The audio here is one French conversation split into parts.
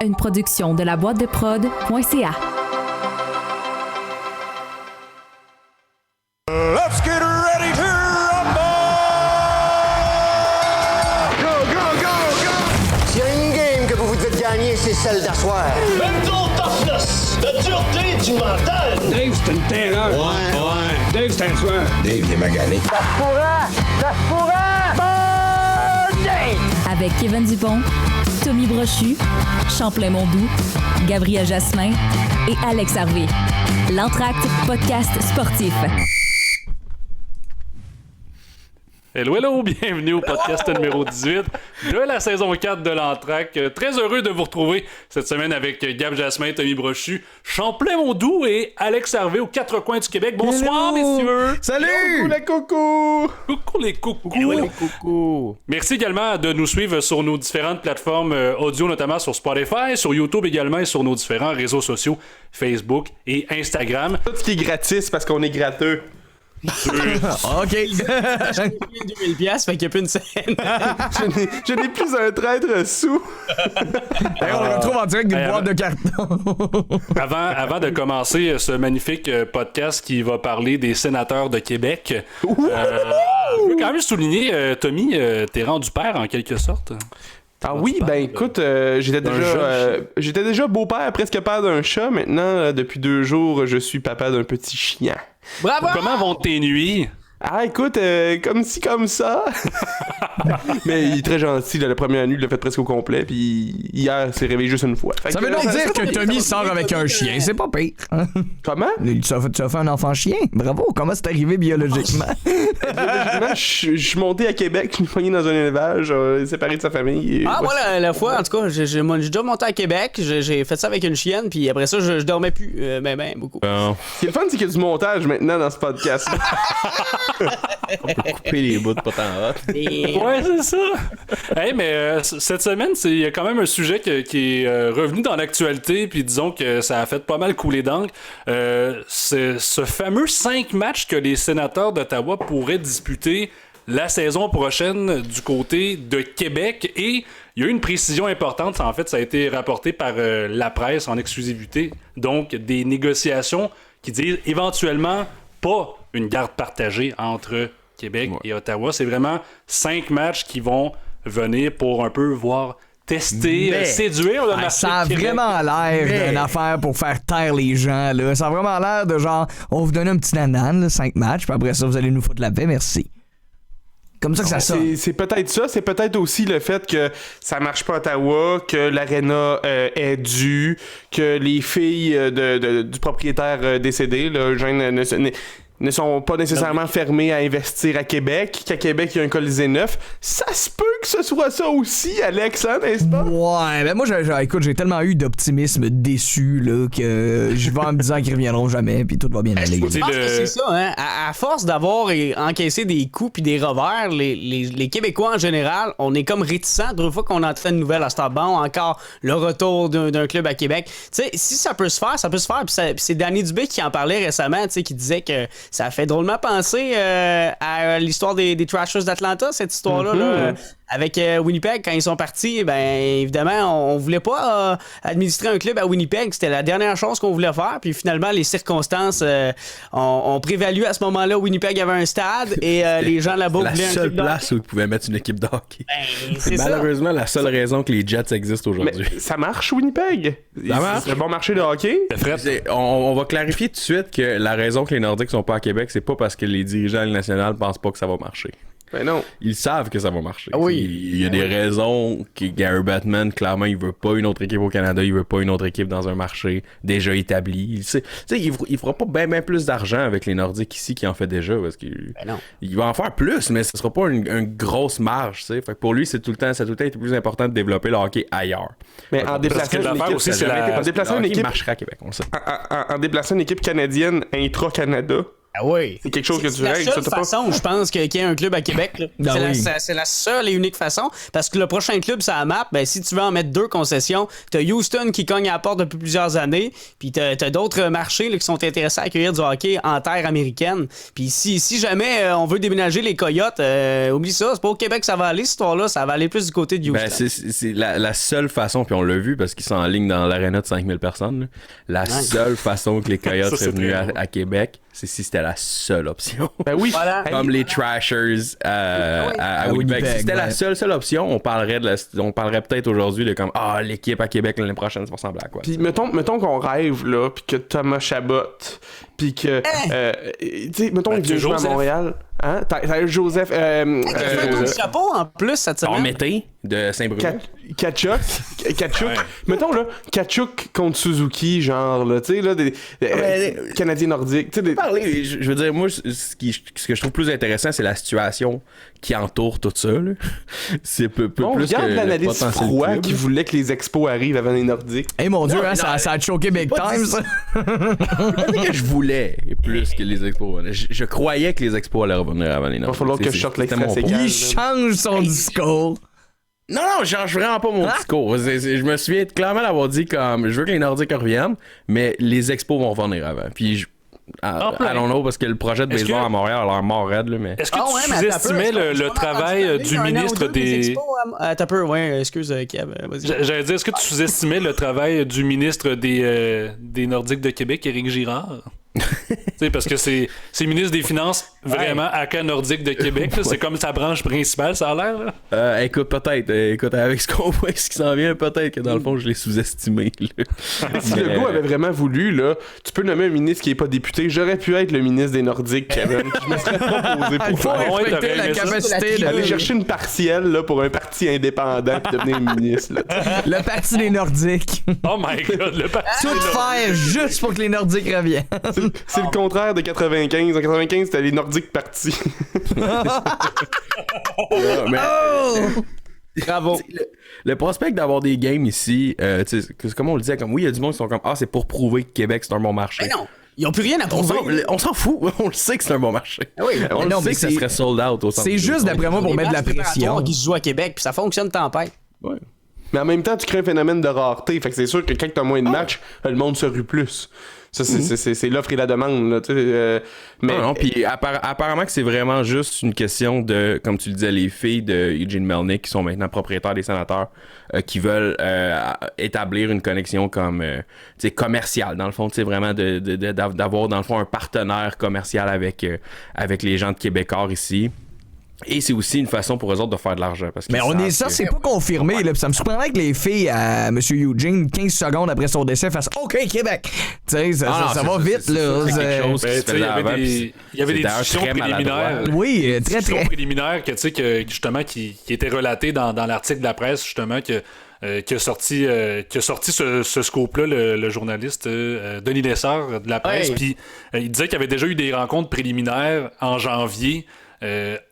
Une production de la boîte de prod.ca. Let's get ready to rumble! Go, go, go, go! S'il y a une game que vous vous devez gagner, c'est celle d'asseoir. Mental toughness, la dureté du mental. Dave, c'est une terreur. Ouais. Dave, c'est un soir. Dave, il est magané. Ça se pourra! Bon day! Avec Kevin Dupont, Tommy Brochu, Champlain-Mondou, Gabriel Jasmin et Alex Harvey. L'Entracte podcast sportif. Hello, hello, bienvenue au podcast numéro 18 de la saison 4 de l'Entracte. Très heureux de vous retrouver cette semaine avec Gab Jasmin, Tommy Brochu, Champlain-Mondou et Alex Harvey aux quatre coins du Québec. Bonsoir, hello. messieurs! Salut! Coucou les coucous! Coucou les coucous! Hello, les coucous! Merci également de nous suivre sur nos différentes plateformes audio, notamment sur Spotify, sur YouTube également et sur nos différents réseaux sociaux, Facebook et Instagram. Tout ce qui est gratis parce qu'on est gratteux. OK. J'ai 2000 pièces, fait qu'il n'y a plus une scène. je n'ai plus un traître sous. On le retrouve en direct d'une boîte de carton. Avant de commencer ce magnifique podcast qui va parler des sénateurs de Québec, je veux quand même souligner, Tommy, t'es rendu père en quelque sorte. Ah oui, ben écoute, j'étais déjà beau-père, presque père d'un chat. Maintenant, depuis 2 jours, je suis papa d'un petit chien. Bravo! Comment vont tes nuits? Ah écoute, comme ci, comme ça. Mais il est très gentil, là, la première nuit, il l'a fait presque au complet, puis hier, il s'est réveillé juste une fois. Fait Ça veut donc dire que Tommy sort avec un chien, c'est pas pire. Comment? Tu as fait un enfant chien? Bravo, comment c'est arrivé biologiquement? Biologiquement, je suis monté à Québec, je me suis pogné dans un élevage, séparé de sa famille. Et moi, la fois, en tout cas, j'ai déjà monté à Québec, j'ai fait ça avec une chienne, puis après ça, je dormais plus, beaucoup. Ce qui est le fun, c'est qu'il y a du montage maintenant dans ce podcast. On peut couper les bouts de pas tant hot. Ouais, c'est ça. Hey, mais cette semaine, il y a quand même un sujet qui est revenu dans l'actualité, puis disons que ça a fait pas mal couler d'encre. C'est ce fameux 5 matchs que les sénateurs d'Ottawa pourraient disputer la saison prochaine du côté de Québec. Et il y a eu une précision importante. En fait, ça a été rapporté par la presse en exclusivité. Donc, des négociations qui disent éventuellement pas une garde partagée entre Québec et Ottawa. C'est vraiment 5 matchs qui vont venir pour un peu voir tester, séduire le marché. Ça a vraiment l'air d'une affaire pour faire taire les gens. Là. Ça a vraiment l'air de genre, on vous donne un petit nanan, 5 matchs, puis après ça, vous allez nous foutre la paix, merci. Comme ça que ça sonne. C'est peut-être ça. C'est peut-être aussi le fait que ça marche pas à Ottawa, que l'aréna est due, que les filles du propriétaire décédé, là, Eugène, ne sont pas nécessairement fermés à investir à Québec, qu'à Québec, il y a un Colisée neuf. Ça se peut que ce soit ça aussi, Alex, hein, n'est-ce pas? Ouais, ben moi, écoute, j'ai tellement eu d'optimisme déçu là, que je vais en me disant qu'ils reviendront jamais, puis tout va bien aller. Je pense que c'est ça, hein. À force d'avoir encaissé des coups puis des revers, les Québécois en général, on est comme réticents. D'autres fois qu'on entend une nouvelle à Stade Bon, encore le retour d'un club à Québec. Tu sais, si ça peut se faire, ça peut se faire. Puis c'est Danny Dubé qui en parlait récemment, tu sais, qui disait que ça fait drôlement penser à l'histoire des Trashers d'Atlanta, cette histoire-là, là, avec Winnipeg, quand ils sont partis. Ben évidemment, on voulait pas administrer un club à Winnipeg. C'était la dernière chose qu'on voulait faire. Puis finalement, les circonstances ont prévalu à ce moment-là. Winnipeg avait un stade et les gens là-bas voulaient un la seule place où ils pouvaient mettre une équipe de hockey. C'est malheureusement la seule raison que les Jets existent aujourd'hui. Mais ça marche, Winnipeg? Ça marche. C'est un bon marché de hockey? On va clarifier tout de suite que la raison que les Nordiques sont pas à Québec, c'est pas parce que les dirigeants nationaux pensent pas que ça va marcher. Ben non. Ils savent que ça va marcher. Oui. Il y a des raisons que Gary Bettman, clairement, il veut pas une autre équipe au Canada, il veut pas une autre équipe dans un marché déjà établi. Il fera pas bien plus d'argent avec les Nordiques ici qu'il en fait déjà, parce qu'il il va en faire plus, mais ce sera pas une grosse marge. Fait que pour lui, ça a tout le temps été plus important de développer le hockey ailleurs. Mais en déplaçant une équipe, marcherait à Québec, on le sait. En déplaçant une équipe canadienne intra-Canada, Ah oui. C'est quelque chose que tu règles. règles. C'est la seule façon, je pense, qu'il y ait un club à Québec. Là. C'est la seule et unique façon. Parce que le prochain club, c'est la map. Ben, si tu veux en mettre 2 concessions, t'as Houston qui cogne à la porte depuis plusieurs années. Puis t'as d'autres marchés là, qui sont intéressés à accueillir du hockey en terre américaine. Puis si jamais on veut déménager les Coyotes, oublie ça. C'est pas au Québec que ça va aller, cette histoire-là. Ça va aller plus du côté de Houston. Ben, c'est la seule façon, puis on l'a vu parce qu'ils sont en ligne dans l'aréna de 5000 personnes. Là. La seule façon que les Coyotes seraient venus à Québec, c'est si c'était la seule option. Ben oui. Voilà. Comme les Trashers à Winnipeg. Si c'était la seule option, on parlerait peut-être aujourd'hui de comme l'équipe à Québec l'année prochaine, c'est ressembler à quoi. Puis mettons qu'on rêve là, puis que Thomas Chabot, puis que tu sais, mettons qu'il vient jouer à Montréal. Hein? T'as Joseph. Un chapeau en plus cette semaine. En mété de Saint-Bruno. Kachuk. Mettons là, Kachuk contre Suzuki, genre là, tu sais là, des Canadiens nordiques. Tu sais, je veux dire, moi, ce que je trouve plus intéressant, c'est la situation qui entoure tout ça. Là. C'est peu plus regarde que l'analyste froid qui voulait que les expos arrivent avant les Nordiques. Mon Dieu, ça a choqué big time, ça. C'est que je voulais plus que les expos. Je croyais que les expos allaient revenir avant les Nordiques. Il va falloir que je sorte l'extrait séquence. Il change son discours. Non, je change vraiment pas mon discours. Je me souviens clairement d'avoir dit comme je veux que les Nordiques reviennent, mais les expos vont revenir avant. Puis allons-nous parce que le projet de baseball à Montréal a l'air mort raide. Mais... Est-ce que tu sous-estimais le travail du ministre des... T'as peur, ouais, excuse Kev. J'allais dire, est-ce que tu sous-estimais le travail du ministre des Nordiques de Québec, Éric Girard? Parce que c'est ministre des Finances vraiment à cas nordique de Québec. C'est comme sa branche principale, ça a l'air. Écoute, peut-être. Écoute, avec ce qu'on voit, ce qui s'en vient, peut-être que dans le fond, je l'ai sous-estimé. Si le gars avait vraiment voulu, là, tu peux nommer un ministre qui est pas député. J'aurais pu être le ministre des Nordiques, Kevin. Je me serais proposé pour respecter la capacité d'aller chercher une partielle là, pour un parti indépendant et devenir ministre. Là, le parti des Nordiques. Oh my god, le parti tout faire juste pour que les Nordiques reviennent. C'est le contraire de 95. En 95, c'était les Nordiques partis. Bravo. Le prospect d'avoir des games ici, comme on le disait, comme oui, il y a du monde qui sont comme c'est pour prouver que Québec c'est un bon marché. Mais non, ils ont plus rien à prouver. On s'en fout, on le sait que c'est un bon marché. Oui, on le sait que ça serait sold out au centre. C'est juste d'après moi pour mettre de la pression. Qui se joue à Québec, puis ça fonctionne tempête. Ouais. Mais en même temps, tu crées un phénomène de rareté. Fait que c'est sûr que quand t'as moins de matchs, le monde se rue plus. Ça, c'est l'offre et la demande. Là, mais non, puis apparemment que c'est vraiment juste une question de, comme tu le disais, les filles de Eugene Melnick qui sont maintenant propriétaires des Sénateurs qui veulent établir une connexion comme commerciale. Dans le fond, vraiment d'avoir dans le fond un partenaire commercial avec les gens de Québécois ici. Et c'est aussi une façon pour eux autres de faire de l'argent. Parce mais c'est pas confirmé. Là, ça me surprendrait que les filles à M. Eugene, 15 secondes après son décès, fassent OK, Québec. Tu sais, ça va vite. Là. Il y avait des discussions préliminaires. Oui, très. Préliminaires justement, qui étaient relatées dans l'article de la presse, justement, qui a sorti ce scoop-là, le journaliste Denis Lessard de la presse. Puis il disait qu'il y avait déjà eu des rencontres préliminaires en janvier.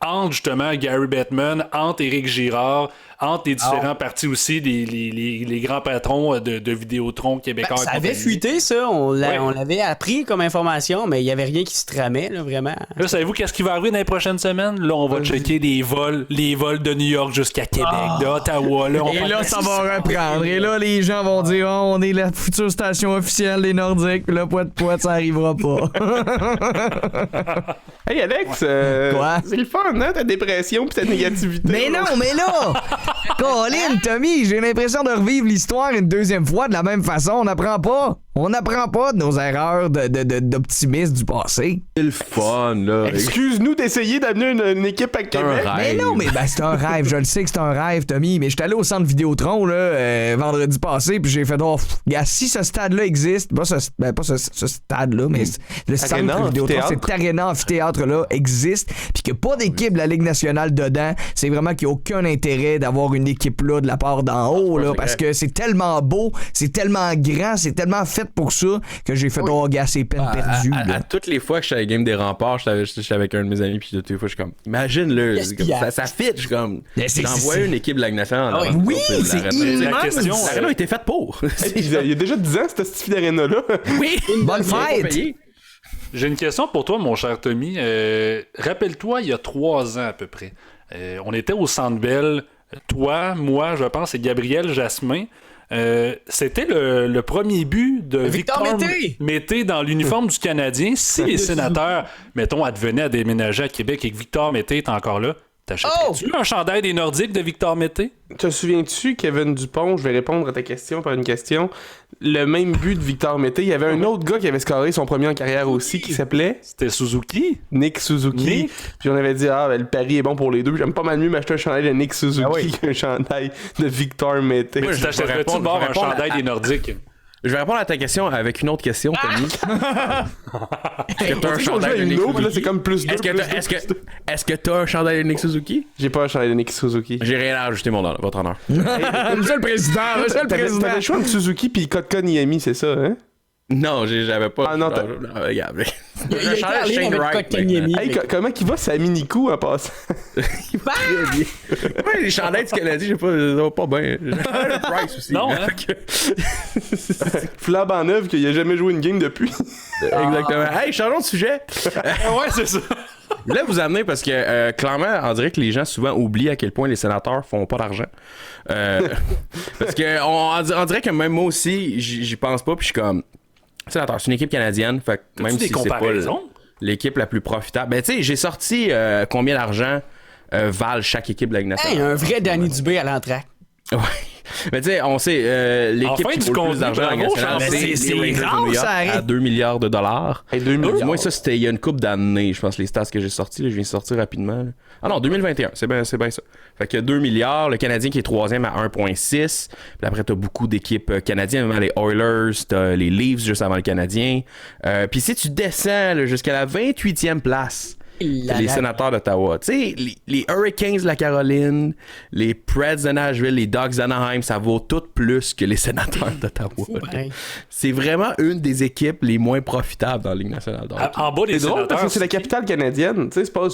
Entre justement Gary Bettman, entre Éric Girard, entre les différents partis aussi, les grands patrons de Vidéotron québécois. Ça avait fuité, ça. On l'avait appris comme information, mais il n'y avait rien qui se tramait, là, vraiment. Là, savez-vous qu'est-ce qui va arriver dans les prochaines semaines? Là, on va checker les vols de New York jusqu'à Québec, d'Ottawa. Là, et là, ça va reprendre. Et là, les gens vont dire on est la future station officielle des Nordiques, puis là, poids, ça arrivera pas. Hey, Alex, quoi? C'est le fun, hein, ta dépression pis ta négativité. Mais non, mais là! Colin, Tommy, j'ai l'impression de revivre l'histoire une deuxième fois de la même façon. On n'apprend pas. On n'apprend pas de nos erreurs d'optimisme du passé. C'est le fun, là. Excuse-nous d'essayer d'amener une équipe à Québec. Mais non, mais c'est un rêve. Je le sais que c'est un rêve, Tommy. Mais j'étais allé au centre Vidéotron là, vendredi passé, puis j'ai fait si ce stade-là existe, pas ce stade-là, mais le centre Vidéotron, cet aréna amphithéâtre-là existe, puis qu'il n'y a pas d'équipe de la Ligue nationale dedans, c'est vraiment qu'il n'y a aucun intérêt d'avoir une équipe là de la part d'en haut, là, parce que c'est tellement beau, c'est tellement grand, c'est tellement fait pour ça que j'ai fait gars, c'est peine perdue. À toutes les fois que je suis à la game des remparts, j'étais avec un de mes amis, puis toutes les fois, je suis comme, imagine, là, ça fit, je suis comme, j'envoie une équipe de la nationale. Oui, c'est immense. L'aréna a été faite pour. Il y a déjà 10 ans, cette style d'aréna-là. Oui, bonne fête. J'ai une question pour toi, mon cher Tommy. Rappelle-toi, il y a 3 ans à peu près, on était au Centre Bell. Toi, moi, je pense, et Gabriel Jasmin. C'était le premier but de Victor Mété dans l'uniforme du Canadien. Si les sénateurs, mettons, advenaient à déménager à Québec et que Victor Mété est encore là, t'achèterais-tu un chandail des Nordiques de Victor Mété? Te souviens-tu, Kevin Dupont, je vais répondre à ta question par une question. Le même but de Victor Mété, il y avait un autre gars qui avait scoré son premier en carrière aussi, qui s'appelait... C'était Suzuki. Nick Suzuki. Puis on avait dit, le pari est bon pour les deux. J'aime pas mal mieux m'acheter un chandail de Nick Suzuki qu'un chandail de Victor Mété. Mais tu t'achèterais-tu un chandail des Nordiques? Je vais répondre à ta question avec une autre question, Tommy. Est-ce que t'as un chandail de Nick Suzuki? Là, c'est comme plus 2. Est-ce que t'as un chandail de Nick Suzuki? J'ai pas un chandail de Nick Suzuki. J'ai rien à ajouter, votre honneur. Monsieur le président, T'avais le choix de Suzuki puis Kotka Niemi, c'est ça, hein? Non, j'avais pas. Ah non, regarde. Il a parlé avec Kotka Niemi. Comment il va, Sami Nikou, en passant? Il va très bien. Ouais, les chandails du Canadien, ça va pas bien. J'ai le Price aussi. Non, hein? Flab en œuvre qu'il a jamais joué une game depuis. Exactement. Hey, changeons de sujet. Ouais, c'est ça. Je voulais vous amener parce que clairement, on dirait que les gens souvent oublient à quel point les sénateurs font pas d'argent. Parce que on dirait que même moi aussi, j'y pense pas, puis je suis comme... Sénateur, c'est une équipe canadienne, fait que même si c'est pas l'équipe la plus profitable. Ben tu sais, j'ai sorti combien d'argent valent chaque équipe de la Ligue nationale. Hey, un vrai Danny Dubé à l'entraque. Ouais. Mais tu sais, on sait, l'équipe enfin, qui vaut le plus d'argent dans la Ligue nationale, c'est les Rangers de New York à 2 milliards de dollars. Hey, 2 milliards. Moi, ça, c'était il y a une couple d'années, je pense, les stats que j'ai sortis. Là, je viens de sortir rapidement. Là. Ah non, 2021, c'est bien ça. Fait que 2 milliards, le Canadien qui est 3e à 1,6. Puis après, t'as beaucoup d'équipes canadiennes, même les Oilers, t'as les Leafs juste avant le Canadien. Puis si tu descends là, jusqu'à la 28e place, les sénateurs d'Ottawa. Tu sais, les Hurricanes de la Caroline, les Preds de Nashville, les Ducks d'Anaheim, ça vaut tout plus que les sénateurs d'Ottawa. C'est vraiment une des équipes les moins profitables dans la Ligue nationale. En bas des c'est drôle parce que c'est la capitale canadienne. Tu sais, c'est pas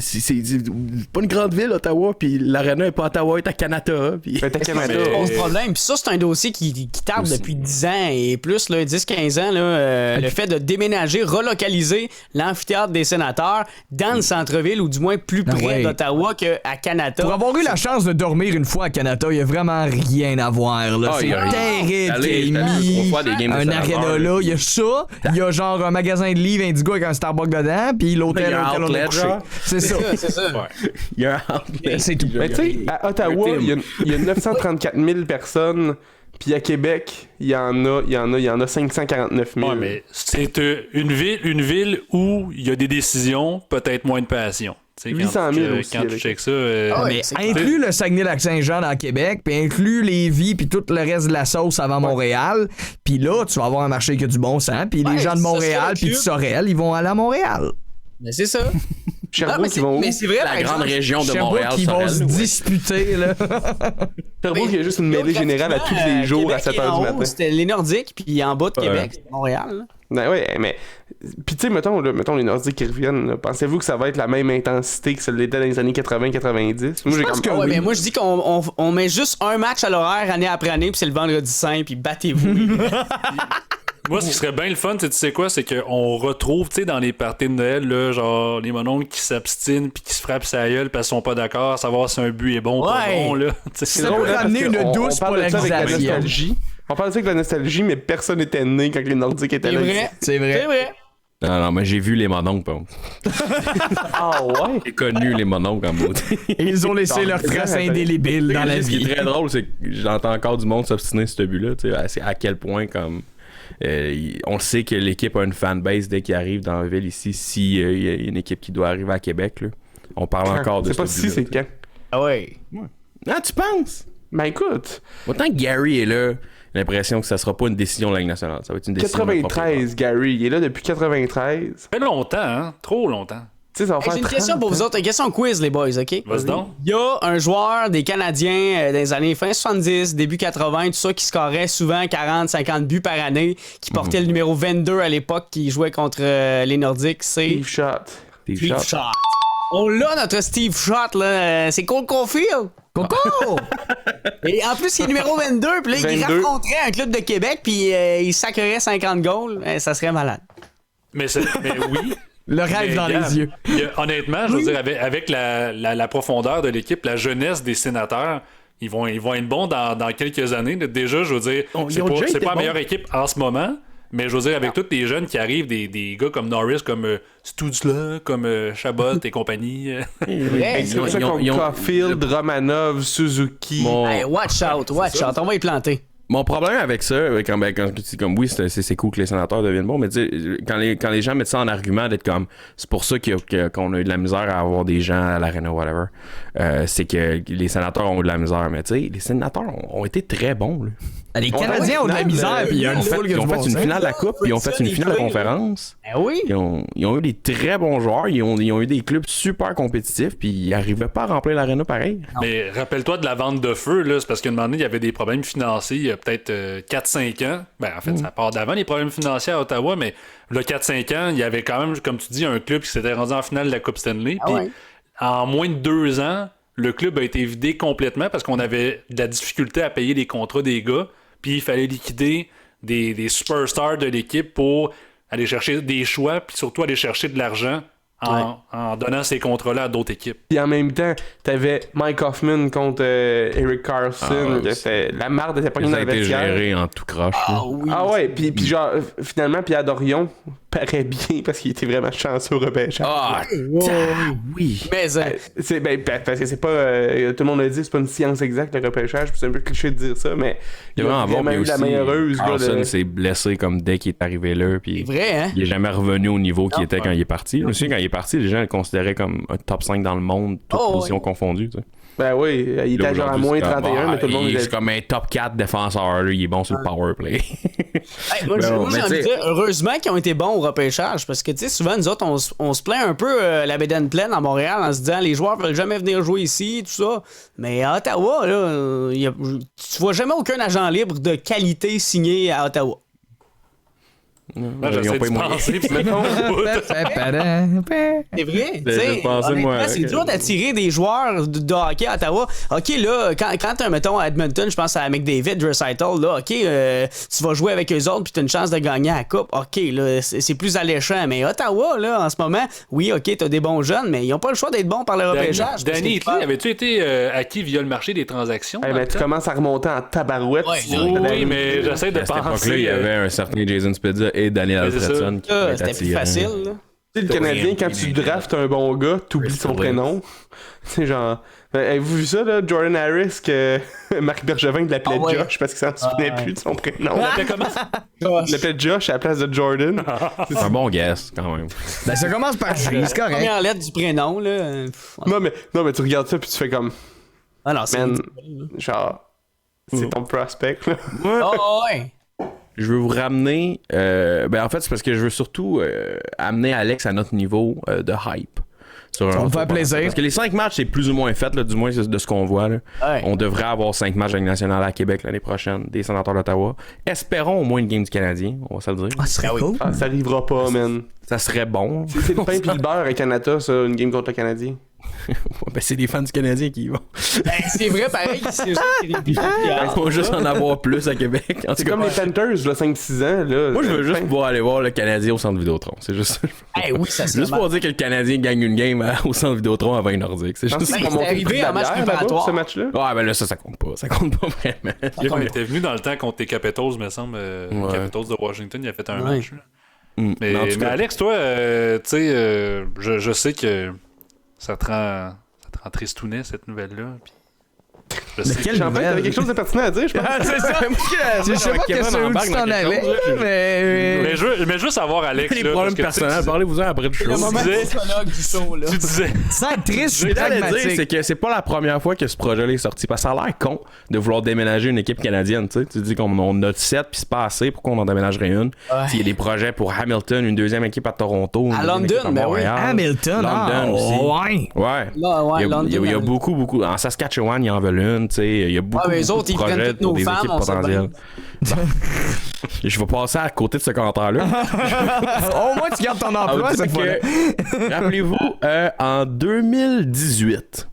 c'est pas une grande ville, Ottawa, puis l'aréna est pas à Ottawa, elle est à Canada. Puis... C'est à Canada. C'est problème. Puis ça, c'est un dossier qui tarde depuis 10 ans et plus, 10-15 ans. Là, le fait de déménager, relocaliser l'amphithéâtre des sénateurs dans le centre-ville ou du moins plus près d'Ottawa qu'à Canada. Pour avoir eu la chance de dormir une fois à Canada, il y a vraiment rien à voir. Là. C'est terrible qu'il ait mis un aréna là. Il y a ça, il y a genre un magasin de livres Indigo avec un Starbucks dedans, puis l'hôtel auquel on est couché. C'est ça. Il y a un outlet. C'est tout. Mais tu sais, à Ottawa, il y a 934 000 personnes, puis à Québec, il y en a 549 000. Ouais, mais c'est une ville où il y a des décisions, peut-être moins de passion. 800 000 aussi. Quand tu checkes ça... mais inclus le Saguenay-Lac-Saint-Jean dans Québec, puis inclus Lévis, puis tout le reste de la sauce avant Montréal. Puis là, tu vas avoir un marché qui a du bon sens, puis les gens de Montréal, puis de Sorel, ils vont aller à Montréal. Mais c'est ça. Sherbrooke, qui vont où? Mais c'est vrai, la grande région de Montréal. Qui vont se disputer, là. Sherbrooke, il y a juste une mêlée générale à tous les jours à 7h du matin. C'était les Nordiques, puis en bas de Québec, c'est Montréal. Ben ouais, mais... Puis tu sais, mettons les Nordiques qui reviennent, là, pensez-vous que ça va être la même intensité que ça l'était dans les années 80-90? Moi, j'ai comme... mais moi, je dis qu'on met juste un match à l'horaire année après année, puis c'est le vendredi saint, puis battez-vous. Moi, ce qui serait bien le fun, tu sais quoi, c'est qu'on retrouve, tu sais, dans les parties de Noël, là, genre, les mononcles qui s'abstinent puis qui se frappent sa gueule parce qu'ils sont pas d'accord, savoir si un but est bon ou pas bon, là. C'est drôle, ramener une douce polarisation. On parle de ça avec la nostalgie, mais personne n'était né quand les Nordiques étaient là. C'est vrai. Non, mais j'ai vu les mononcles, par contre. Ah ouais? J'ai connu les mononcles en beauté. Ils ont laissé leur trace indélébile dans la vie. Ce qui est très drôle, c'est que j'entends encore du monde s'obstiner sur ce but-là, tu sais, à quel point, comme... on sait que l'équipe a une fanbase dès qu'il arrive dans la ville ici. Si y a une équipe qui doit arriver à Québec, là, on parle encore de ça. C'est pas si, c'est quand. Ah ouais. Ah, tu penses? Ben écoute. Autant que Gary est là, j'ai l'impression que ça sera pas une décision de la Ligue nationale. Ça va être une décision 93, Gary. Il est là depuis 93. Ça fait longtemps, hein? Trop longtemps. J'ai une question pour vous autres, une question quiz, les boys, OK? Vas-y donc. Il y a un joueur des Canadiens des années fin 70, début 80, tout ça, qui scorait souvent 40-50 buts par année, qui portait le numéro 22 à l'époque, qui jouait contre les Nordiques, c'est... Steve Schott. Steve Schott. On l'a, notre Steve Schott, là. C'est Cole Caulfield. Coco! Et en plus, il est numéro 22, puis là, il affronterait un club de Québec, puis il sacrerait 50 goals. Ça serait malade. Mais oui. Le rêve dans les yeux. Honnêtement, je veux dire, avec la profondeur de l'équipe, la jeunesse des Sénateurs, ils vont être bons dans quelques années. Déjà, je veux dire, c'est pas la meilleure équipe en ce moment, mais je veux dire, avec tous les jeunes qui arrivent, des gars comme Norris, comme Stutzla, comme Chabot et compagnie. C'est pour ça qu'on Caulfield, Romanov, Suzuki. Hey, watch out, on va y planter. Mon problème avec ça, quand tu dis comme oui, c'est cool que les sénateurs deviennent bons, mais tu sais, quand les gens mettent ça en argument d'être comme c'est pour ça qu'on a eu de la misère à avoir des gens à l'arena ou whatever, c'est que les sénateurs ont eu de la misère, mais tu sais, les sénateurs ont été très bons. Là. Les Canadiens ont de la misère, puis ils ont fait une finale de la Coupe, puis ils ont fait une finale de conférence. Oui. Ils ont eu des très bons joueurs, ils ont eu des clubs super compétitifs, puis ils n'arrivaient pas à remplir l'arena pareil. Mais rappelle-toi de la vente de feu, là, c'est parce qu'à un moment donné, il y avait des problèmes financiers il y a peut-être 4-5 ans. Ben, en fait, ça part d'avant les problèmes financiers à Ottawa, mais là, 4-5 ans, il y avait quand même, comme tu dis, un club qui s'était rendu en finale de la Coupe Stanley. Puis en moins de 2 ans, le club a été vidé complètement parce qu'on avait de la difficulté à payer les contrats des gars. Puis il fallait liquider des superstars de l'équipe pour aller chercher des choix, puis surtout aller chercher de l'argent en donnant ces contrats-là à d'autres équipes. Puis en même temps, t'avais Mike Hoffman contre Eric Carlson. La marde était pas une Ça a été vestiaire. géré en tout croche. Ah ouais, puis genre, finalement, Pierre Dorion paraît bien parce qu'il était vraiment chanceux au repêchage. Ah, oui. Mais parce que c'est pas... tout le monde l'a dit, c'est pas une science exacte, le repêchage, puis c'est un peu cliché de dire ça, mais il a vraiment eu la main heureuse. Carlson s'est blessé comme dès qu'il est arrivé là, puis c'est vrai, hein? il est jamais revenu au niveau qu'il était quand il est parti. Je me souviens, quand il est parti, les gens le considéraient comme un top 5 dans le monde, toutes positions confondues. Tu sais. Ben oui, il était genre à moins 31, mais tout le monde est comme un top 4 défenseur, là, il est bon sur le power play. Moi, j'ai envie de dire, heureusement qu'ils ont été bons au repêchage, parce que, tu sais, souvent, nous autres, on se plaint un peu la bédaine pleine à Montréal en se disant les joueurs veulent jamais venir jouer ici, tout ça. Mais à Ottawa, là, tu vois jamais aucun agent libre de qualité signé à Ottawa. J'essaie de penser, puis c'est vrai, c'est dur d'attirer des joueurs de hockey à Ottawa. OK, là, quand t'as, mettons, à Edmonton, je pense à McDavid, Draisaitl, là, OK, tu vas jouer avec eux autres puis t'as une chance de gagner à la Coupe. OK, là, c'est plus alléchant. Mais Ottawa, là, en ce moment, oui, OK, t'as des bons jeunes, mais ils ont pas le choix d'être bons par le repêchage. Danny Hitley, avais-tu été acquis via le marché des transactions? Tu commences à remonter en tabarouette. Oui, mais j'essaie de penser. À cette époque-là, il y avait un certain Jason Spezza et Daniel Alfredson qui pouvaient être c'était plus facile, là. Tu sais, le Canadien, quand tu draftes un bon gars, t'oublies son prénom. Tu sais, genre... Avez-vous vu ça, là? Jordan Harris, que Marc Bergevin l'appelait Josh parce qu'il s'en souvenait plus de son prénom. Il l'appelait Josh à la place de Jordan. C'est un bon guess, quand même. Ben, ça commence par J, c'est correct. Première lettre du prénom, là. Non, mais tu regardes ça puis tu fais comme... Ah non, c'est... genre... C'est ton prospect, là. ouais. Je veux vous ramener... en fait, c'est parce que je veux surtout amener Alex à notre niveau de hype. Ça me fait plaisir. Parce que les 5 matchs, c'est plus ou moins fait, là, du moins de ce qu'on voit. Là. Ouais. On devrait avoir 5 matchs de Ligue nationale à Québec l'année prochaine, des Sénateurs d'Ottawa. Espérons au moins une game du Canadien, on va se le dire. Ah, ce serait cool. Ça arrivera pas, man. Ça serait bon. C'est le pain pis le beurre à Canada, ça, une game contre le Canadien. C'est des fans du Canadien qui y vont. C'est vrai, pareil. C'est Il faut juste en avoir plus à Québec. C'est comme les Panthers, là, 5-6 ans. Là, moi, je veux juste pouvoir aller voir le Canadien au centre Vidéotron. C'est juste ça. Oui, ça juste pour dire que le Canadien gagne une game au centre Vidéotron avant une Nordique. C'est juste ça. C'est arrivé en match préparatoire. Ce match-là. Ouais, ben là, ça compte pas. Ça compte pas vraiment. On était venu dans le temps contre les Capitals, me semble. Les Capitals de Washington, il a fait un match. Mais Alex, toi, tu sais, je sais que ça te rend tristounet, cette nouvelle-là. Mais quelle nouvelle? T'avais quelque chose de pertinent à dire, je pense. C'est ça. Je sais pas qu'est-ce que tu t'en avais, mais je veux savoir, Alex. Les problèmes personnels, parlez-vous-en après le show. Le moment psychologue du show, là. Tu disais... Ça être triste, je suis pragmatique. C'est que c'est pas la première fois que ce projet-là est sorti. Parce que ça a l'air con de vouloir déménager une équipe canadienne, tu sais. Tu dis qu'on a 7 puis c'est pas assez, pourquoi on en déménagerait une? S'il y a des projets pour Hamilton, une deuxième équipe à Toronto, à London, ben oui. Hamilton, aussi. Ouais. Il y a beaucoup. En Saskatchewan, ils en veulent une, tu sais. Il y a beaucoup de projets pour des équipes potentielles. Je vais passer à côté de ce commentaire-là. Au moins, tu gardes ton emploi cette fois-là. Rappelez-vous, en 2018,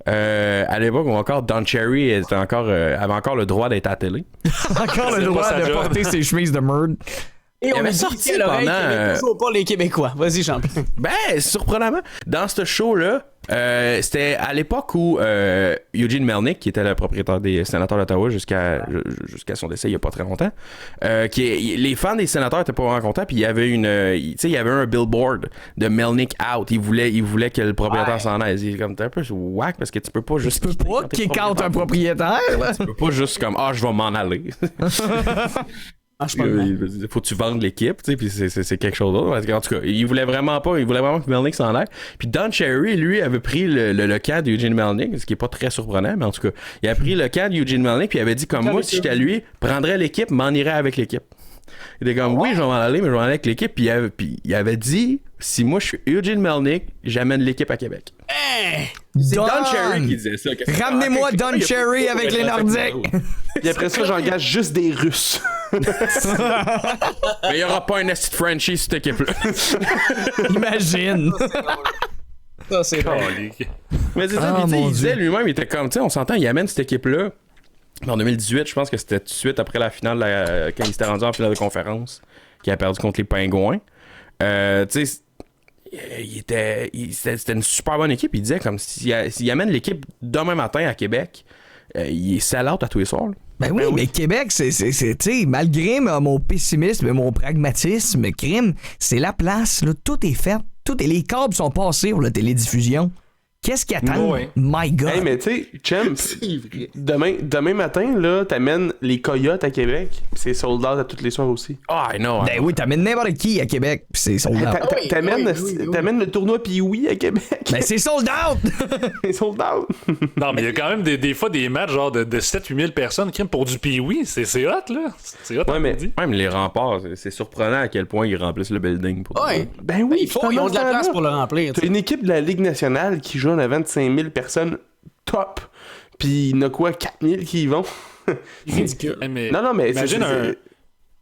à l'époque où encore Don Cherry avait encore le droit d'être à la télé. Encore le droit de porter ses chemises de merde. Et on avait a sorti sorti à l'oreille pendant, qu'il y avait toujours pas les Québécois. Vas-y, champion. Ben, surprenamment, dans ce show-là, c'était à l'époque où Eugene Melnick, qui était le propriétaire des Sénateurs d'Ottawa jusqu'à son décès il y a pas très longtemps, les fans des Sénateurs étaient pas vraiment contents, puis il y avait il y avait un billboard de Melnick out. Il voulait que le propriétaire s'en aille. Il est comme, t'es un peu whack parce que tu peux pas juste. Tu peux pas kick out un propriétaire. Tu peux pas juste comme, je vais m'en aller. Il faut que tu vendes l'équipe, tu sais, puis c'est quelque chose d'autre. En tout cas, il voulait vraiment que Melnick s'en aille. Puis Don Cherry, lui, avait pris le camp d'Eugene Melnick, ce qui est pas très surprenant, mais en tout cas, il a pris le camp d'Eugene Melnick, puis il avait dit comme moi, si j'étais à lui, prendrais l'équipe, m'en irais avec l'équipe. Il était comme, oui, je vais m'en aller, mais je vais m'en aller avec l'équipe. Puis il avait dit, si moi je suis Eugene Melnick, j'amène l'équipe à Québec. C'est Don Cherry qui disait ça. Ramenez-moi Don Cherry avec les Nordiques. Et après ça, j'engage juste des Russes. Mais il n'y aura pas un esti de Frenchie sur cette équipe-là. Imagine. Ça, c'est vrai. Mais c'est ça, il disait lui-même, il était comme, tu sais, on s'entend, il amène cette équipe-là. En 2018, je pense que c'était tout de suite après la finale, quand il s'était rendu en finale de conférence, qu'il a perdu contre les Pingouins. Tu sais, c'était une super bonne équipe. Il disait comme s'il amène l'équipe demain matin à Québec, il est sell-out à tous les soirs. Là. Ben oui, mais Québec, c'est tu sais, malgré mon pessimisme et mon pragmatisme, crime, c'est la place, là, tout est fait, les câbles sont passés pour la télédiffusion. Qu'est-ce qui attend? Ouais. My God! Hey, mais tu sais, Champ, demain matin, là, t'amènes les Coyotes à Québec, pis c'est sold out à toutes les soirs aussi. Ah, non. Ben oui, t'amènes n'importe qui à Québec, pis c'est sold out. T'amènes le tournoi Pee-Wee à Québec. Ben c'est sold out! C'est sold out! Non, mais il y a quand même des fois des matchs genre de 7-8 000 personnes qui pour du Pee-Wee. C'est hot, là. C'est hot, mais les remparts, c'est surprenant à quel point ils remplissent le building. Ben oui, ils ont de la place pour le remplir. T'as une équipe de la Ligue nationale qui joue en avant de 5000 personnes top. Puis il y en a quoi, 4000 qui y vont? Ridicule. Non, mais imagine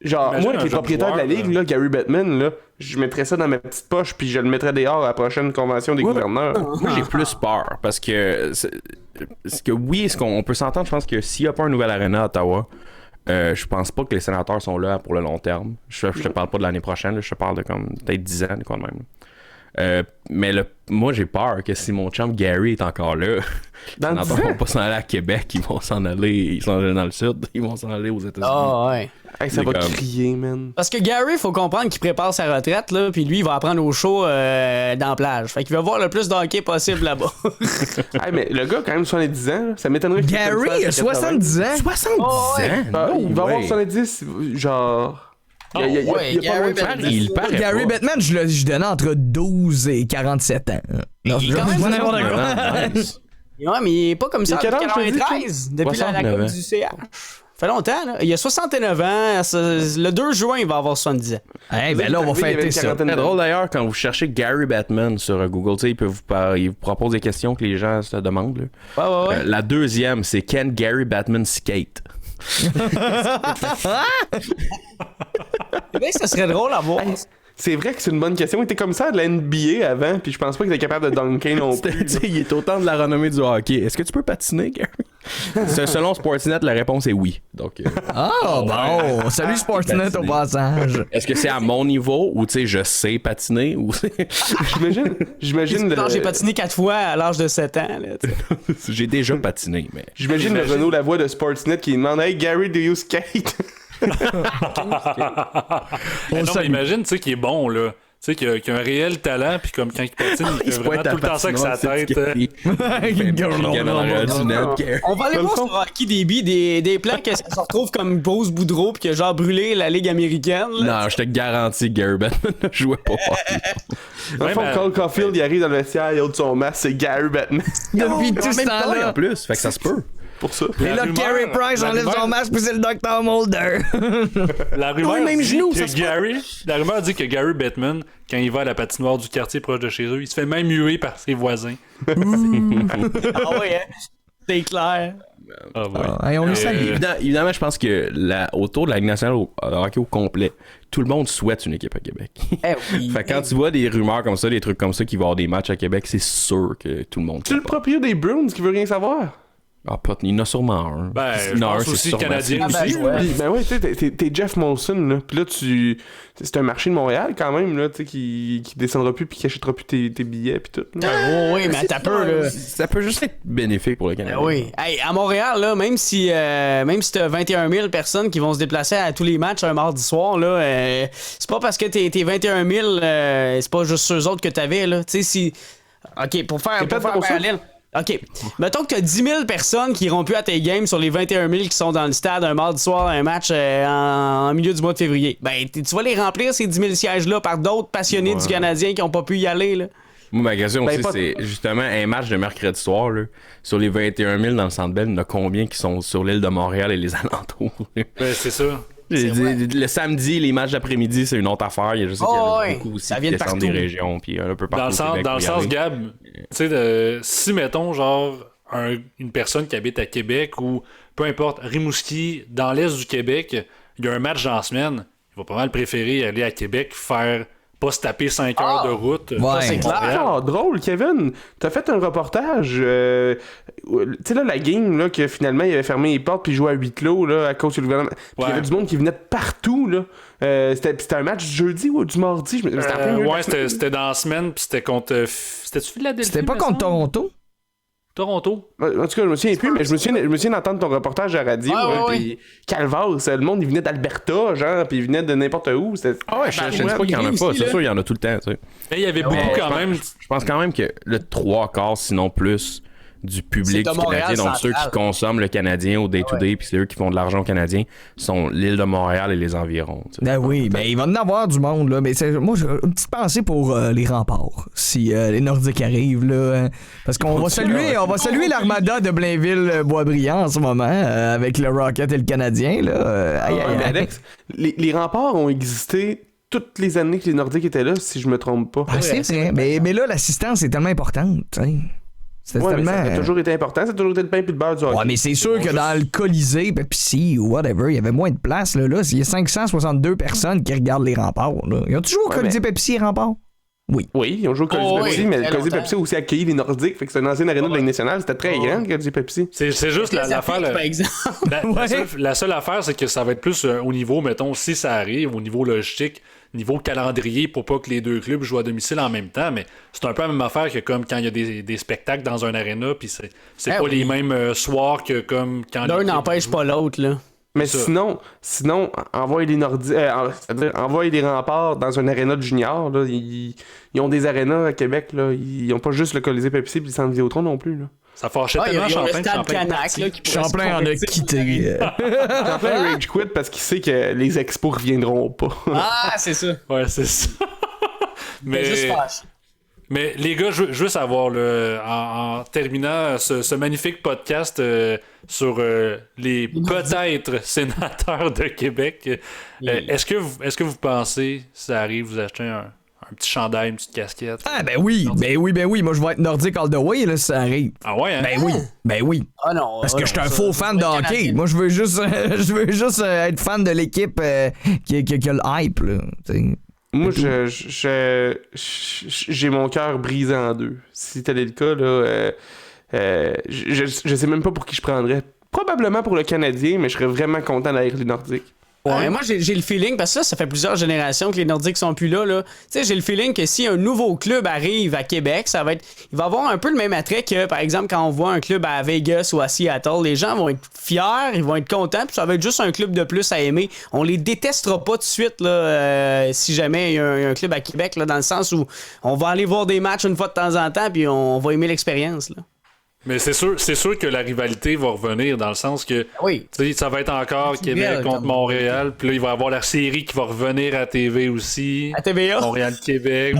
genre, moi, avec les propriétaires de la Ligue, là, Gary Bettman, là, je mettrais ça dans ma petite poche, puis je le mettrais dehors à la prochaine convention des gouverneurs. Moi, j'ai plus peur, parce que oui, on peut s'entendre, je pense que s'il n'y a pas un nouvel aréna à Ottawa, je pense pas que les Sénateurs sont là pour le long terme. Je te parle pas de l'année prochaine, là, je te parle de comme peut-être 10 ans, quoi de même. Mais moi j'ai peur que si mon chum Gary est encore là, les Sénateurs vont pas s'en aller à Québec, ils vont s'en aller dans le sud, ils vont s'en aller aux États-Unis. Ah ouais. Hey, ça va crier, man. Parce que Gary, faut comprendre qu'il prépare sa retraite, là, puis lui, il va apprendre au show dans la plage. Fait qu'il va voir le plus de hockey possible là-bas. Hey, mais le gars, quand même, 70 ans, là, ça m'étonnerait qu'il Gary, a 70 ans? 70 ans? Il va avoir 70, genre... Il y a pas loin de faire. Il paraît Gary Bettman, je donnais entre 12 et 47 ans. Non, je n'importe quoi. Ouais, mais il est pas comme ça depuis 93, depuis la Coupe du CH. Ça fait longtemps, là. Il a 69 ans. Le 2 juin, il va avoir 70 ans. Hey, ben là, on va fêter ça. C'est drôle d'ailleurs quand vous cherchez Gary Bettman sur Google, tu sais, il vous propose des questions que les gens se demandent. Là. Ouais. La deuxième, c'est Can Gary Bettman skate? Ça serait drôle à voir. C'est vrai que c'est une bonne question. Il était comme ça de la NBA avant, puis je pense pas qu'il était capable de dunker non plus. Il est autant de la renommée du hockey. Est-ce que tu peux patiner, Gary? Selon Sportsnet, la réponse est oui. Donc, bon! Salut Sportsnet au passage. Est-ce que c'est à mon niveau ou tu sais, je sais patiner? Ou J'imagine. J'ai patiné 4 fois à l'âge de 7 ans. Là, j'ai déjà patiné, mais. J'imagine le Renaud Lavoie de Sportsnet qui demande Hey Gary, do you skate? Non, mais imagine, tu sais, qu'il est bon, là. Tu sais, qu'il a un réel talent, puis comme quand il patine, il fait vraiment tout le temps ça avec sa tête. On va aller voir sur Hockey DB des plans que ça se retrouve comme Bruce Boudreau, puis que genre brûlé la Ligue américaine. Là. Non, je te garantis que Gary Bettman ne jouait pas. Cole Caulfield, il arrive dans le vestiaire, il a de son masque, c'est Gary Bettman. Depuis tout ce temps-là. En plus, fait que ça se peut. Pour ça. Et là, Carey Price enlève son masque, puis c'est le Dr. Mulder. La rumeur dit que Gary Bettman, quand il va à la patinoire du quartier proche de chez eux, il se fait même huer par ses voisins. Ah ouais, hein? C'est clair. On le sait. Évidemment, je pense que autour de la Ligue nationale au hockey au complet, tout le monde souhaite une équipe à Québec. Fait quand tu vois des rumeurs comme ça, des trucs comme ça qui vont avoir des matchs à Québec, c'est sûr que tout le monde. C'est le propriétaire des Bruins qui veut rien savoir. Ah, il y en a sûrement un. Ben, je pense aussi Canadien aussi. Ben ouais, tu sais, t'es Jeff Molson, là. Puis là, c'est un marché de Montréal, quand même, là, tu sais, qui descendra plus puis qui achètera plus tes billets puis tout. Oui, mais t'as peur, là. Ça peut juste être bénéfique pour le Canadien. Oui. Hey, à Montréal, là, même si t'as 21 000 personnes qui vont se déplacer à tous les matchs un mardi soir, là, c'est pas parce que t'es 21 000, c'est pas juste eux autres que t'avais, là. Tu sais, si... OK, pour faire parallèle... OK. Mettons que t'as 10 000 personnes qui iront plus à tes games sur les 21 000 qui sont dans le stade un mardi soir, un match en milieu du mois de février. Ben, tu vas les remplir, ces 10 000 sièges-là, par d'autres passionnés du Canadien qui ont pas pu y aller, là. Moi, ma question aussi, c'est justement un match de mercredi soir, là. Sur les 21 000 dans le Centre Bell, il y en a combien qui sont sur l'île de Montréal et les alentours? Ben, c'est ça. Le samedi, les matchs d'après-midi, c'est une autre affaire. Je sais qu'il y en a beaucoup aussi qui descendent des régions, puis un peu partout au Québec. Dans le sens, Gab, tu sais, si, mettons, genre, une personne qui habite à Québec ou, peu importe, Rimouski, dans l'est du Québec, il y a un match dans la semaine, il va pas mal préférer aller à Québec, pas se taper 5 heures de route. Ouais, c'est clair. Ah, drôle, Kevin. T'as fait un reportage. Tu sais, là, la game, là, que finalement, il avait fermé les portes puis jouait à huis clos, là, à cause du gouvernement. Puis il y avait du monde qui venait de partout, là. C'était un match du jeudi ou du mardi? C'était dans la semaine, puis c'était contre. C'était-tu Philadelphie? C'était pas contre Toronto? Toronto. En tout cas, je me souviens plus, mais je me souviens d'entendre ton reportage à la radio. Puis Calvas, le monde, il venait d'Alberta, genre, puis il venait de n'importe où. Je sais pas qu'il y en a pas. C'est sûr, il y en a tout le temps, tu sais. Mais il y avait beaucoup quand même. Je pense quand même que le 3/4, sinon plus, du public du Canadien, donc ceux qui consomment le Canadien au day-to-day, puis c'est eux qui font de l'argent au Canadien, sont l'île de Montréal et les environs. Ben oui, ben il va en avoir du monde, là. Mais moi, j'ai une petite pensée pour les remparts, si les Nordiques arrivent, là. Parce qu'on va saluer l'armada de Blainville-Boisbriand en ce moment, avec le Rocket et le Canadien, là. Alex, les remparts ont existé toutes les années que les Nordiques étaient là, si je me trompe pas. Ah, c'est vrai. Mais là, l'assistance est tellement importante, tu sais. Mais ça a toujours été important, ça a toujours été le pain et le beurre du hockey. Ouais, mais c'est sûr que dans le Colisée, Pepsi ou whatever, il y avait moins de place. Là, il y a 562 personnes qui regardent les remparts. Là. Ils ont toujours au Colisée Pepsi et remparts? Oui. Oui, ils ont joué au Colisée Pepsi, mais le Colisée Pepsi a aussi accueilli les Nordiques. Fait que c'est une ancienne aréna de la Ligue nationale. C'était très grand, le Colisée Pepsi. C'est juste l'affaire. Par exemple. La seule affaire, c'est que ça va être plus au niveau, mettons, si ça arrive, au niveau logistique, niveau calendrier, pour pas que les deux clubs jouent à domicile en même temps. Mais c'est un peu la même affaire que comme quand il y a des spectacles dans un aréna, puis c'est pas les mêmes soirs que comme quand. L'un n'empêche pas l'autre, là. Mais sinon, envoyer les Nordiques, c'est-à-dire envoyer les remparts dans un aréna de junior, là, ils ont des arénas à Québec, là, ils ont pas juste le Colisée Pepsi et le Centre Vidéotron non plus, là. Ça fâchait tellement Champlain en a quitté. Champlain rage quit parce qu'il sait que les expos reviendront pas. Ah, c'est ça. Ouais, c'est ça. Mais les gars, je veux savoir, là, en terminant ce magnifique podcast sur les peut-être sénateurs de Québec, est-ce que vous pensez, si ça arrive, vous achetez un petit chandail, une petite casquette? Ah, ben oui. Moi, je vais être nordique all the way, là, si ça arrive. Ah ouais, hein? Ben oui. Ah non. Parce que je suis un faux fan de hockey. Moi, je veux juste être fan de l'équipe qui a le hype, là. T'sais. Moi, j'ai mon cœur brisé en deux. Si tel est le cas, là, je sais même pas pour qui je prendrais. Probablement pour le Canadien, mais je serais vraiment content d'aller les Nordiques. Ouais, moi j'ai le feeling, parce que ça fait plusieurs générations que les Nordiques sont plus là. Tu sais, j'ai le feeling que si un nouveau club arrive à Québec, il va avoir un peu le même attrait que, par exemple, quand on voit un club à Vegas ou à Seattle, les gens vont être fiers, ils vont être contents, puis ça va être juste un club de plus à aimer. On les détestera pas tout de suite là, si jamais il y a un club à Québec, là, dans le sens où on va aller voir des matchs une fois de temps en temps, puis on va aimer l'expérience, là. Mais c'est sûr que la rivalité va revenir dans le sens que ça va être encore Québec contre Montréal, puis là il va y avoir la série qui va revenir à TV aussi. À TVA? Montréal-Québec.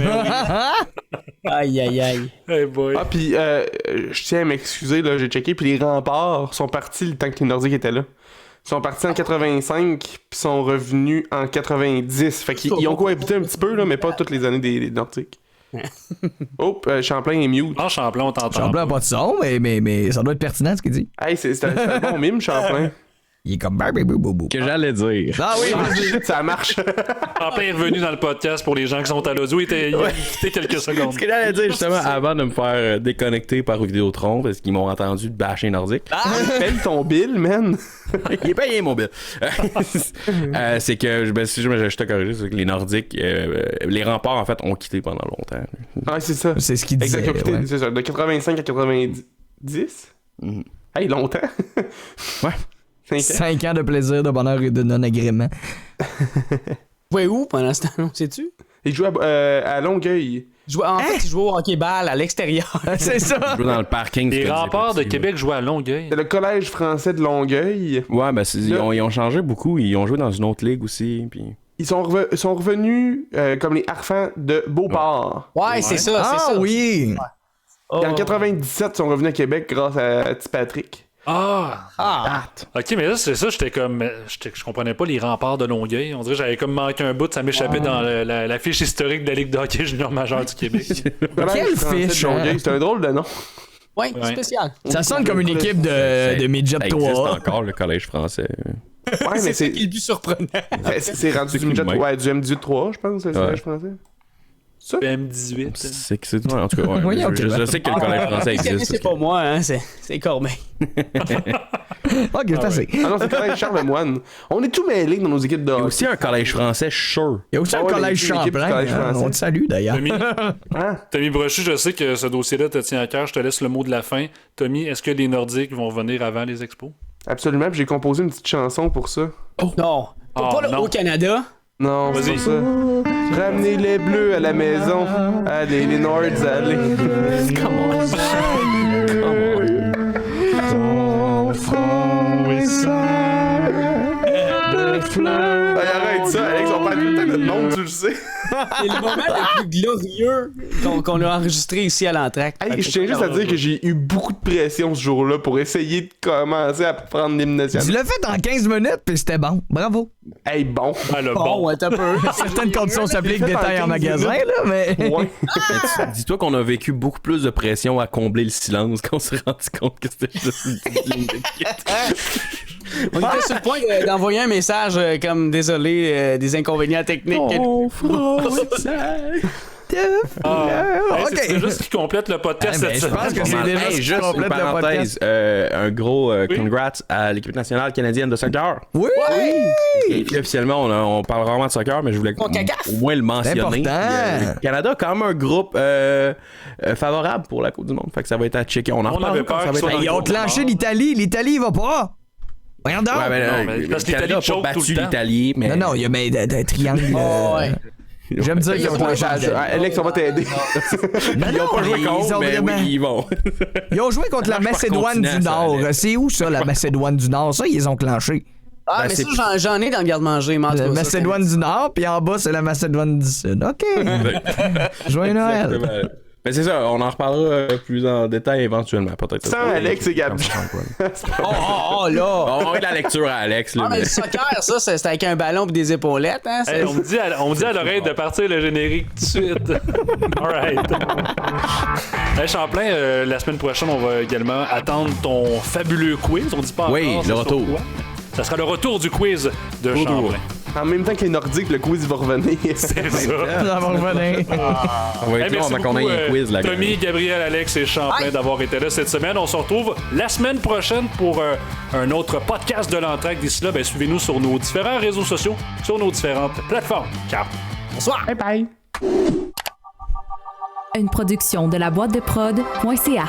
Aïe. Hey boy. Ah, puis je tiens à m'excuser, là, j'ai checké, puis les remparts sont partis le temps que les Nordiques étaient là. Ils sont partis en 85, puis sont revenus en 90. Fait qu'ils ont cohabité un petit peu, là, mais pas toutes les années des Nordiques. Champlain est mute. Ah, Champlain, on t'entend. Champlain n'a pas de son, mais ça doit être pertinent ce qu'il dit. Hey, c'est un bon mime, Champlain. Il est comme bou. Que j'allais dire. Ah oui, Ça marche. Champlain est revenu dans le podcast pour les gens qui sont à l'audio. Il a quitté quelques secondes. Ce que j'allais dire justement avant de me faire déconnecter par Vidéotron parce qu'ils m'ont entendu bâcher Nordique. Paye ton bill, man. Il est payé mon bill. C'est que si je te corrige, c'est que les Nordiques, les remparts en fait ont quitté pendant longtemps. Ouais, c'est ça. c'est ce qu'il disait. Exactement. Ouais. C'est ça. De 85 à 90. Hey, longtemps. Ouais. 5 ans de plaisir, de bonheur et de non-agrément. Ouais, où pendant ce temps-là, sais-tu? Il jouait à Longueuil. En fait, il jouait au hockey-ball à l'extérieur. C'est ça. Je joue dans le parking. Les remparts de Québec jouaient à Longueuil. C'est le Collège français de Longueuil. Ouais, ben ils ont changé beaucoup. Ils ont joué dans une autre ligue aussi. Puis... Ils sont revenus comme les Harfans de Beauport. Ouais, c'est ça, c'est ça. Ah oui. Et en 97, ils sont revenus à Québec grâce à T. Patrick. Ok, mais là, c'est ça, j'étais comme. Je comprenais pas les remparts de Longueuil. On dirait que j'avais comme manqué un bout, ça m'échappait dans la fiche historique de la Ligue de hockey junior majeure du Québec. Quelle fiche, C'est un drôle de nom. Ouais, spécial. Ça sonne comme une équipe de Midget Ça existe 3. encore, le collège français. Ouais, mais C'est qui est le plus surprenant. c'est rendu du M18-3, je pense, le collège français. Ça? M18. C'est que c'est en tout cas. Ouais, Oui, ok, je sais que le collège français existe. C'est pas moi, hein, c'est Corbeil. Ok, c'est assez. Ah non, c'est le collège Charlemagne. On est tout mêlés dans nos équipes de Il y a hockey. aussi un collège français, sure. Il y a aussi un ouais, collège l'équipe du Champlain. collège français. On te salue d'ailleurs. Tommy Brochu, je sais que ce dossier-là te tient à cœur. Je te laisse le mot de la fin. Tommy, est-ce que les Nordiques vont venir avant les expos? Absolument, puis j'ai composé une petite chanson pour ça. Non. Pas le Haut-Canada. Non, Vas-y. c'est pas ça. Ramenez les bleus à la maison. Allez, les Nords, allez. Ton front est seul de fleurs. Hey, arrête ça, Alex, on parle tout le temps de notre monde, tu le sais. C'est le moment le plus glorieux qu'on a enregistré ici à l'entracte. Hey, je tiens juste à dire que j'ai eu beaucoup de pression ce jour-là pour essayer de commencer à prendre l'hymne Tu national. l'as fait en 15 minutes, puis c'était bon. Bravo. Hey, bon. Bon, ouais, t'as peu. Certaines conditions s'appliquent, détails en magasin, là, mais. Ouais. Dis-toi qu'on a vécu beaucoup plus de pression à combler le silence quand on s'est rendu compte que c'était juste une petite ligne de On était sur le point d'envoyer un message comme désolé des inconvénients techniques. C'est juste qui complète le podcast cette Je pense semaine. que c'est déjà Hey, ce qui juste complète une le parenthèse, un gros congrats à l'équipe nationale canadienne de soccer. Oui! Et puis, officiellement, on parle vraiment de soccer, mais je voulais au moins le mentionner. C'est important. Le Canada a quand même un groupe favorable pour la Coupe du Monde. Fait que ça va être à checker. On en reparle avait quand peur ça va qu'ils être soient à- Ils ont clenché l'Italie. L'Italie, il va pas. Voyons donc. Ouais, Non, mais parce que le Canada l'Italie a choke pas tout battu le temps. l'Italie, mais... Non, il y a un triangle. Ouais. J'aime dire qu'ils ont clenché l'Italie. Alex, on va t'aider. Ils ont pas joué ils contre, ont mais vraiment- oui, ils vont. Ils ont joué contre la marche par Macédoine continent, du ça, Nord. Alex. C'est où ça, la Macédoine du Nord? Ça, ils ont clenché. Ah, Ben, mais c'est- ça, j'en ai dans le garde-manger. mais en tout La cas, ça, Macédoine du Nord, puis en bas, c'est la Macédoine du Sud. OK. Joyeux Noël. Exactement. Mais c'est ça, on en reparlera plus en détail éventuellement, peut-être. Sans Alex et Gab. Oh là! On met la lecture à Alex. Là, Ah, mais le soccer, ça, c'est avec un ballon et des épaulettes, hein? Hey, on me dit à l'oreille de partir le générique tout de suite. Alright. Hey, Champlain, la semaine prochaine, on va également attendre ton fabuleux quiz. On dit pas encore. Oui, ça le sera retour. quoi. Ça sera le retour du quiz de Champlain. En même temps que les Nordiques, le quiz va revenir. C'est ça. Ça va revenir. On va Hey, être là merci avant qu'on ait beaucoup, un quiz. Là, Tommy, Gabriel, Alex et Champlain d'avoir été là cette semaine. On se retrouve la semaine prochaine pour un autre podcast de l'Entracte. D'ici là, suivez-nous sur nos différents réseaux sociaux, sur nos différentes plateformes. Ciao! Bonsoir! Bye bye. Une production de la boîte de prod.ca.